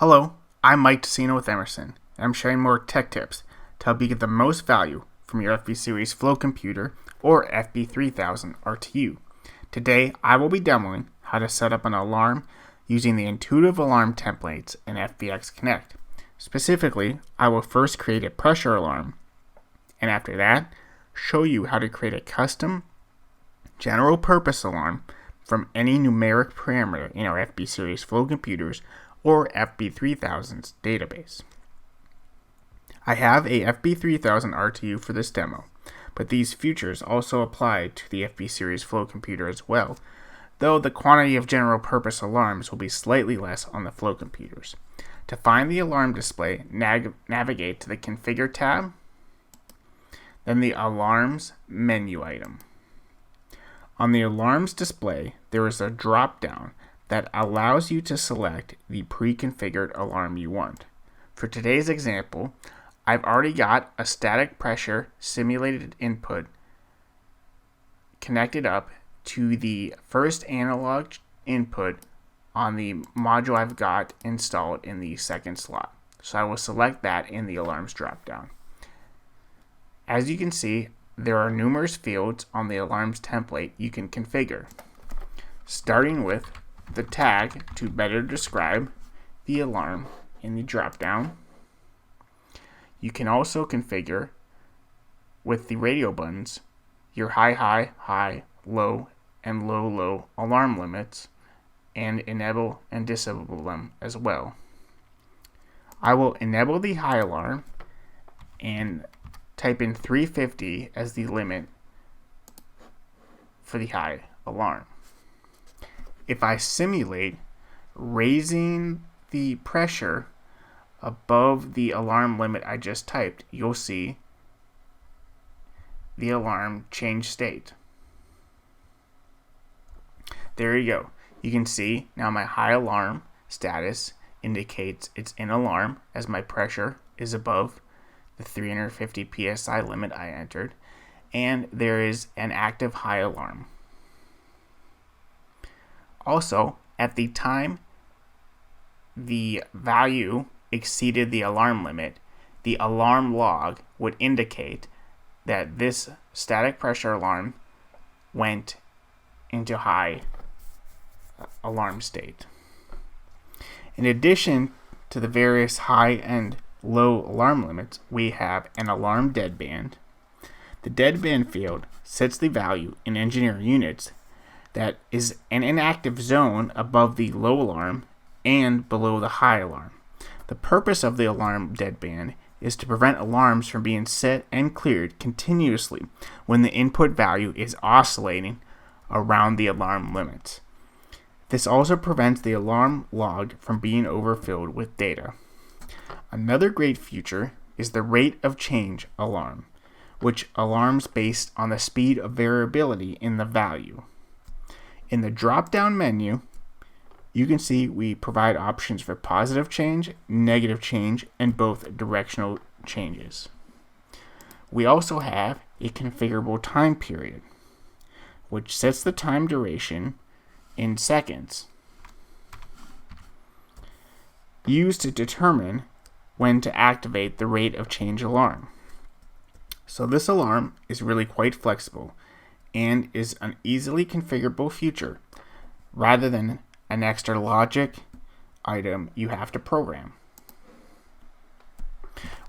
Hello, I'm Mike Tessino with Emerson, and I'm sharing more tech tips to help you get the most value from your FB Series Flow computer or FB3000 RTU. Today, I will be demoing how to set up an alarm using the intuitive alarm templates in FBxConnect. Specifically, I will first create a pressure alarm, and after that, show you how to create a custom general purpose alarm from any numeric parameter in our FB Series Flow computers or FB3000's database. I have a FB3000 RTU for this demo, but these features also apply to the FB Series Flow computer as well, though the quantity of general purpose alarms will be slightly less on the Flow computers. To find the alarm display, navigate to the Configure tab, then the Alarms menu item. On the Alarms display, there is a drop-down that allows you to select the pre-configured alarm you want. For today's example, I've already got a static pressure simulated input connected up to the first analog input on the module I've got installed in the second slot. So I will select that in the alarms drop-down. As you can see, there are numerous fields on the alarms template you can configure, starting with the tag to better describe the alarm in the drop-down. You can also configure with the radio buttons your high, high, low, and low alarm limits, and enable and disable them as well. I will enable the high alarm and type in 350 as the limit for the high alarm. If I simulate raising the pressure above the alarm limit I just typed, you'll see the alarm change state. There you go. You can see now my high alarm status indicates it's in alarm as my pressure is above the 350 psi limit I entered, and there is an active high alarm. Also, at the time the value exceeded the alarm limit, the alarm log would indicate that this static pressure alarm went into high alarm state. In addition to the various high and low alarm limits, we have an alarm deadband. The deadband field sets the value in engineer units that is an inactive zone above the low alarm and below the high alarm. The purpose of the alarm deadband is to prevent alarms from being set and cleared continuously when the input value is oscillating around the alarm limits. This also prevents the alarm log from being overfilled with data. Another great feature is the rate of change alarm, which alarms based on the speed of variability in the value. In the drop-down menu, you can see we provide options for positive change, negative change, and both directional changes. We also have a configurable time period, which sets the time duration in seconds, used to determine when to activate the rate of change alarm. So this alarm is really quite flexible and is an easily configurable feature rather than an extra logic item you have to program.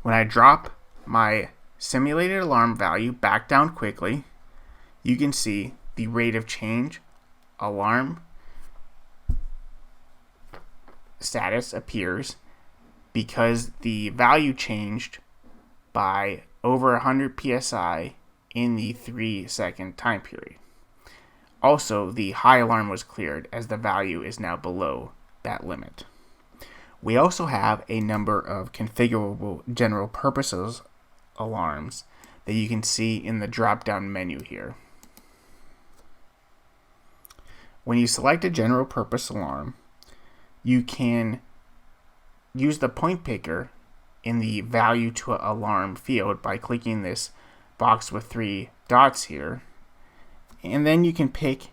When I drop my simulated alarm value back down quickly, you can see the rate of change alarm status appears because the value changed by over 100 psi in the 3-second time period. Also, the high alarm was cleared as the value is now below that limit. We also have a number of configurable general purposes alarms that you can see in the drop-down menu here. When you select a general purpose alarm, you can use the point picker in the value to alarm field by clicking this box with 3 dots here, and then you can pick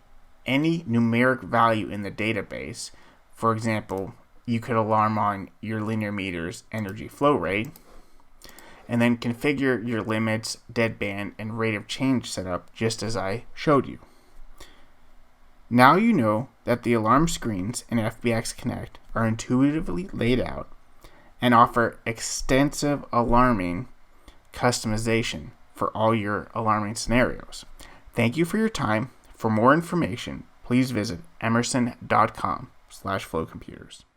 any numeric value in the database. For example, you could alarm on your linear meter's energy flow rate, and then configure your limits, deadband, and rate of change setup just as I showed you. Now you know that the alarm screens in FBxConnect are intuitively laid out and offer extensive alarming customization for all your alarming scenarios. Thank you for your time. For more information, please visit emerson.com/flowcomputers.